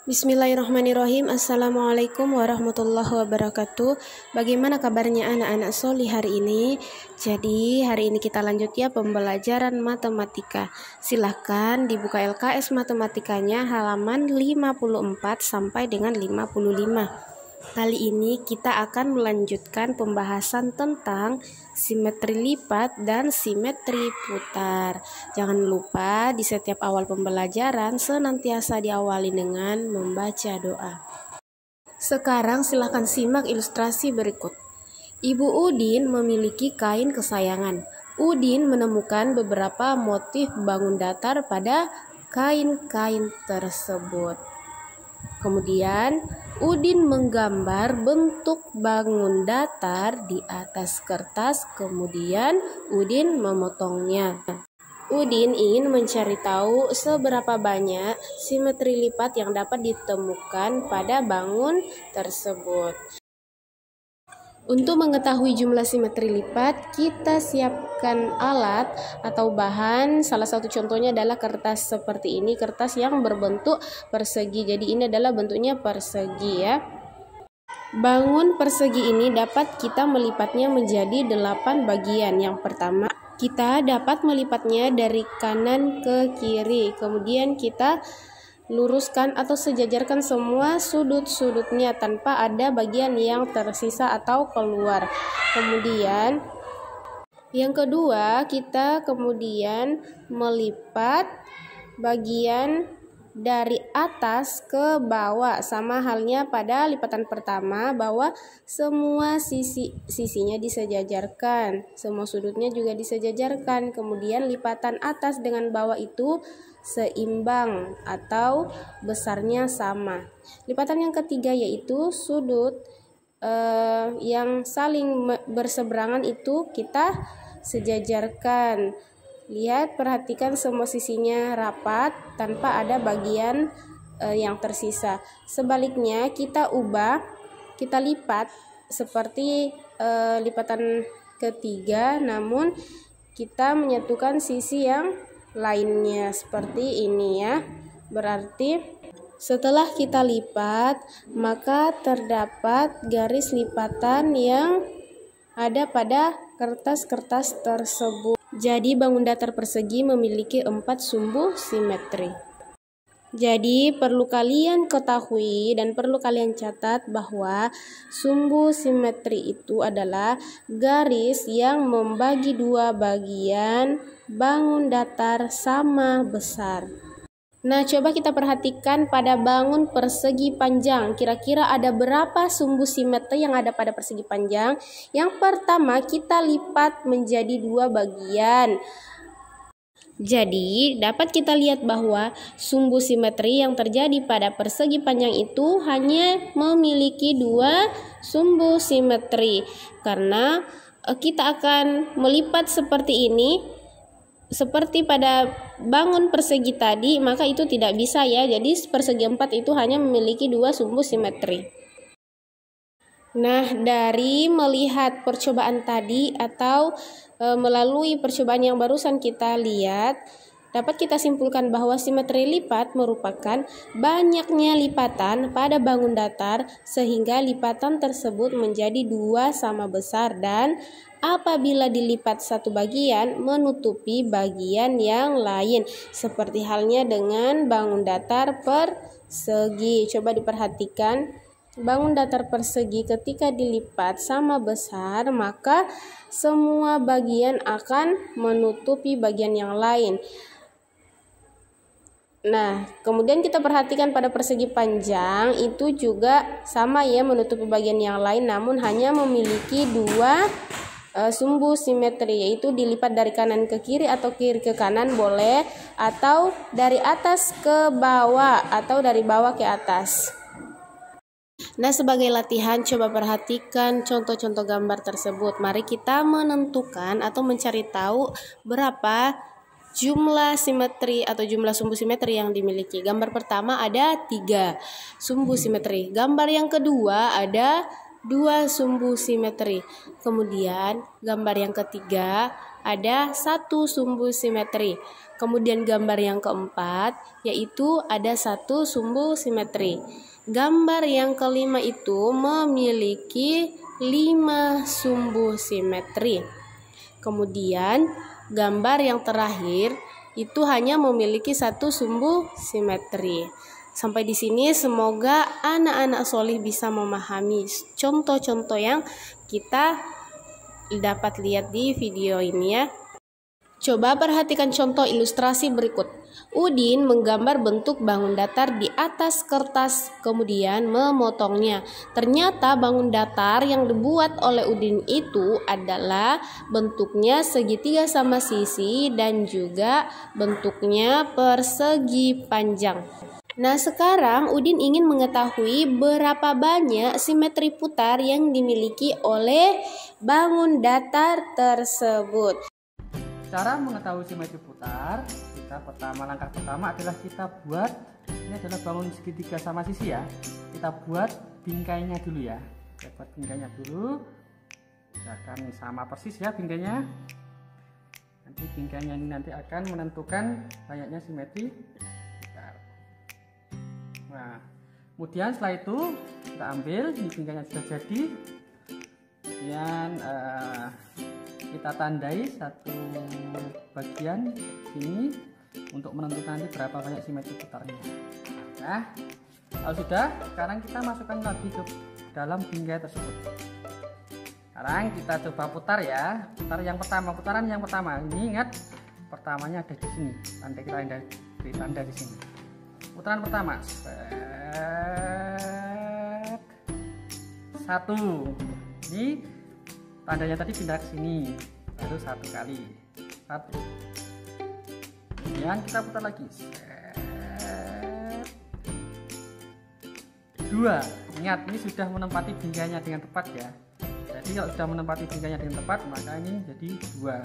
Bismillahirrahmanirrahim. Assalamualaikum warahmatullahi wabarakatuh. Bagaimana kabarnya anak-anak Soli hari ini? Jadi hari ini kita lanjut ya pembelajaran matematika. Silahkan dibuka LKS matematikanya halaman 54 sampai dengan 55. Kali ini kita akan melanjutkan pembahasan tentang simetri lipat dan simetri putar. Jangan lupa di setiap awal pembelajaran senantiasa diawali dengan membaca doa. Sekarang silakan simak ilustrasi berikut. Ibu Udin memiliki kain kesayangan. Udin menemukan beberapa motif bangun datar pada kain-kain tersebut. Kemudian Udin menggambar bentuk bangun datar di atas kertas, kemudian Udin memotongnya. Udin ingin mencari tahu seberapa banyak simetri lipat yang dapat ditemukan pada bangun tersebut. Untuk mengetahui jumlah simetri lipat, kita siapkan alat atau bahan. Salah satu contohnya adalah kertas seperti ini, kertas yang berbentuk persegi. Jadi ini adalah bentuknya persegi ya. Bangun persegi ini dapat kita melipatnya menjadi 8 bagian. Yang pertama, kita dapat melipatnya dari kanan ke kiri. Kemudian kita luruskan atau sejajarkan semua sudut-sudutnya tanpa ada bagian yang tersisa atau keluar. Kemudian yang kedua, kita kemudian melipat bagian dari atas ke bawah. Sama halnya pada lipatan pertama, bahwa semua sisinya disejajarkan, semua sudutnya juga disejajarkan. Kemudian lipatan atas dengan bawah itu seimbang atau besarnya sama. Lipatan yang ketiga yaitu sudut yang saling berseberangan itu kita sejajarkan. Lihat, perhatikan semua sisinya rapat tanpa ada bagian yang tersisa. Sebaliknya kita ubah, kita lipat seperti lipatan ketiga, namun kita menyatukan sisi yang lainnya seperti ini ya. Berarti setelah kita lipat, maka terdapat garis lipatan yang ada pada kertas-kertas tersebut. Jadi bangun datar persegi memiliki 4 sumbu simetri. Jadi perlu kalian ketahui dan perlu kalian catat bahwa sumbu simetri itu adalah garis yang membagi 2 bagian bangun datar sama besar. Nah, coba kita perhatikan pada bangun persegi panjang. Kira-kira ada berapa sumbu simetri yang ada pada persegi panjang? Yang pertama, kita lipat menjadi 2 bagian. Jadi, dapat kita lihat bahwa sumbu simetri yang terjadi pada persegi panjang itu hanya memiliki 2 sumbu simetri. Karena kita akan melipat seperti ini, seperti pada bangun persegi tadi, maka itu tidak bisa ya. Jadi persegi 4 itu hanya memiliki 2 sumbu simetri. Nah, dari melihat percobaan tadi atau melalui percobaan yang barusan kita lihat, dapat kita simpulkan bahwa simetri lipat merupakan banyaknya lipatan pada bangun datar sehingga lipatan tersebut menjadi 2 sama besar, dan apabila dilipat satu bagian menutupi bagian yang lain, seperti halnya dengan bangun datar persegi. Coba diperhatikan, bangun datar persegi ketika dilipat sama besar, maka semua bagian akan menutupi bagian yang lain. Nah, kemudian kita perhatikan pada persegi panjang itu juga sama ya, menutupi bagian yang lain, namun hanya memiliki 2 sumbu simetri, yaitu dilipat dari kanan ke kiri atau kiri ke kanan boleh, atau dari atas ke bawah atau dari bawah ke atas. Nah, sebagai latihan coba perhatikan contoh-contoh gambar tersebut. Mari kita menentukan atau mencari tahu berapa jumlah simetri atau jumlah sumbu simetri yang dimiliki. Gambar pertama ada 3 sumbu simetri. Gambar yang kedua ada 2 sumbu simetri. Kemudian gambar yang ketiga ada satu sumbu simetri. Kemudian gambar yang keempat yaitu ada satu sumbu simetri. Gambar yang kelima itu memiliki 5 sumbu simetri. Kemudian gambar yang terakhir itu hanya memiliki satu sumbu simetri. Sampai di sini semoga anak-anak solih bisa memahami contoh-contoh yang kita dapat lihat di video ini ya. Coba perhatikan contoh ilustrasi berikut. Udin menggambar bentuk bangun datar di atas kertas, kemudian memotongnya. Ternyata bangun datar yang dibuat oleh Udin itu adalah bentuknya segitiga sama sisi dan juga bentuknya persegi panjang. Nah, sekarang Udin ingin mengetahui berapa banyak simetri putar yang dimiliki oleh bangun datar tersebut. Cara mengetahui simetri putar, langkah pertama adalah kita buat, ini adalah bangun segitiga sama sisi ya. Kita buat bingkainya dulu ya. Kita buat bingkainya dulu. Akan sama persis ya bingkainya. Nanti bingkainya ini nanti akan menentukan banyaknya simetri putar. Nah, kemudian setelah itu kita ambil, ini bingkainya sudah jadi. Kemudian kita tandai satu bagian sini untuk menentukan nanti berapa banyak simetri putarnya. Nah, kalau sudah, sekarang kita masukkan lagi ke dalam bingkai tersebut. Sekarang kita coba putar ya. Putar yang pertama, putaran yang pertama. Ini ingat, pertamanya ada di sini. Nanti kita beri tanda di sini. Putaran pertama. Satu. Ini tandanya tadi pindah ke sini, baru satu kali, satu. Kemudian kita putar lagi, dua. Ingat, ini sudah menempati bingkainya dengan tepat ya. Jadi kalau sudah menempati bingkainya dengan tepat, maka ini jadi dua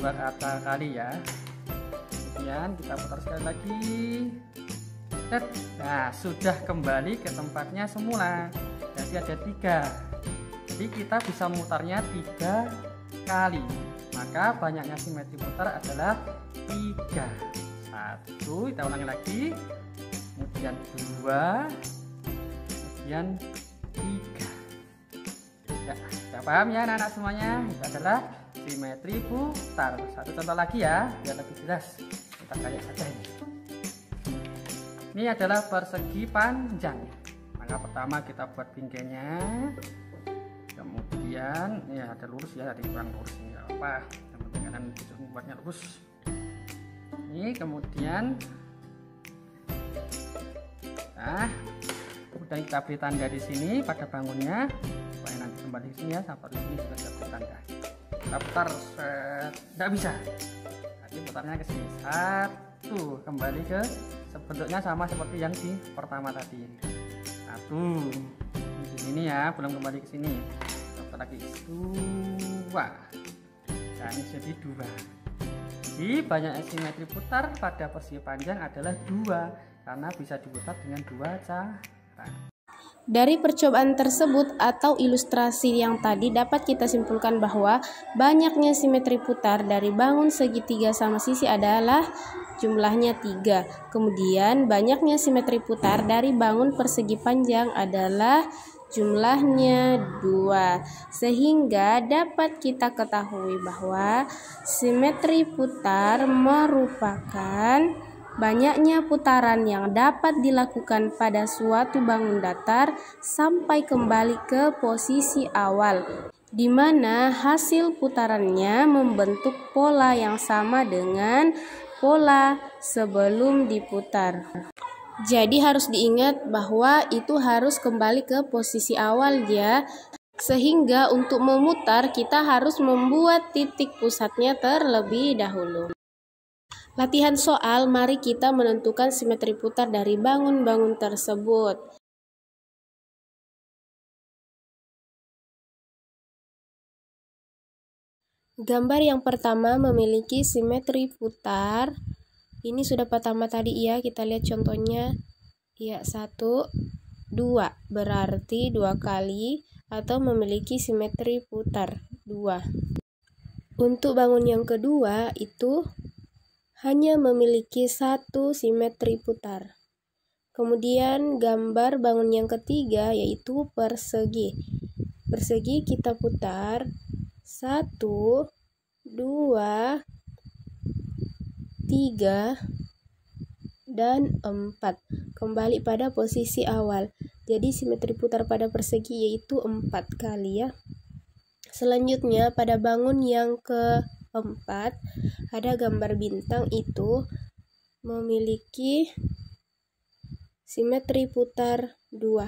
kata kali ya. Kemudian kita putar sekali lagi. Nah, sudah kembali ke tempatnya semula. Jadi ada 3. Jadi kita bisa memutarnya 3 kali. Maka banyaknya simetri putar adalah 3. 1, kita ulangi lagi. Kemudian 2, kemudian 3. Ya, sudah paham ya anak-anak semuanya? Itu adalah simetri putar. Satu contoh lagi ya, biar lebih jelas. Kita kayak saja ini. Ini adalah persegi panjang. Maka pertama kita buat bingkainya. Kemudian ya ada lurus ya, ada kurang lurus ini nggak apa, yang penting kalian bisa membuatnya lurus. Ini kemudian kemudian kita beri tanda di sini pada bangunnya supaya nanti kembali ke sini ya, sampai di sini sudah beri tanda. Kita putar, tidak bisa. Nanti putarnya ke sini, 1, kembali ke bentuknya sama seperti yang di pertama tadi. 1 di sini ya, belum kembali ke sini. Lagi 2. Nah, ini jadi 2. Jadi banyak simetri putar pada persegi panjang adalah 2 karena bisa diputar dengan 2 cara. Dari percobaan tersebut atau ilustrasi yang tadi dapat kita simpulkan bahwa banyaknya simetri putar dari bangun segitiga sama sisi adalah jumlahnya 3. Kemudian banyaknya simetri putar dari bangun persegi panjang adalah jumlahnya 2, sehingga dapat kita ketahui bahwa simetri putar merupakan banyaknya putaran yang dapat dilakukan pada suatu bangun datar sampai kembali ke posisi awal, di mana hasil putarannya membentuk pola yang sama dengan pola sebelum diputar. Jadi harus diingat bahwa itu harus kembali ke posisi awal ya. Sehingga untuk memutar kita harus membuat titik pusatnya terlebih dahulu. Latihan soal, mari kita menentukan simetri putar dari bangun-bangun tersebut. Gambar yang pertama memiliki simetri putar. Ini sudah pertama tadi ya, kita lihat contohnya. Ya, 1, 2, berarti 2 kali atau memiliki simetri putar 2. Untuk bangun yang kedua itu hanya memiliki satu simetri putar. Kemudian gambar bangun yang ketiga yaitu persegi. Persegi kita putar 1, 2, 3, dan 4. Kembali pada posisi awal. Jadi simetri putar pada persegi yaitu 4 kali ya. Selanjutnya pada bangun yang keempat ada gambar bintang itu memiliki simetri putar 2.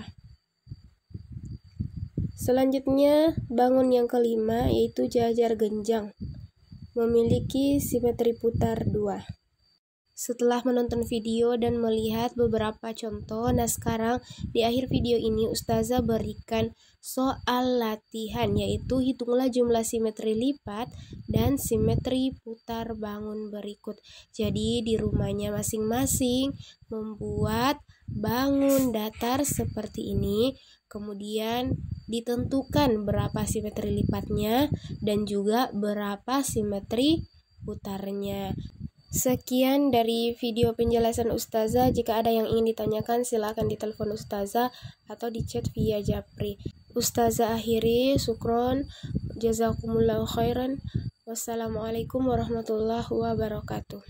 Selanjutnya bangun yang kelima yaitu jajar genjang memiliki simetri putar 2. Setelah menonton video dan melihat beberapa contoh, nah sekarang di akhir video ini Ustazah berikan soal latihan, yaitu hitunglah jumlah simetri lipat dan simetri putar bangun berikut. Jadi di rumahnya masing-masing membuat bangun datar seperti ini, kemudian ditentukan berapa simetri lipatnya dan juga berapa simetri putarnya. Sekian dari video penjelasan Ustazah. Jika ada yang ingin ditanyakan silakan ditelepon Ustazah atau di chat via Japri. Ustazah akhiri, syukron, jazakumullahu khairan. Wassalamualaikum warahmatullahi wabarakatuh.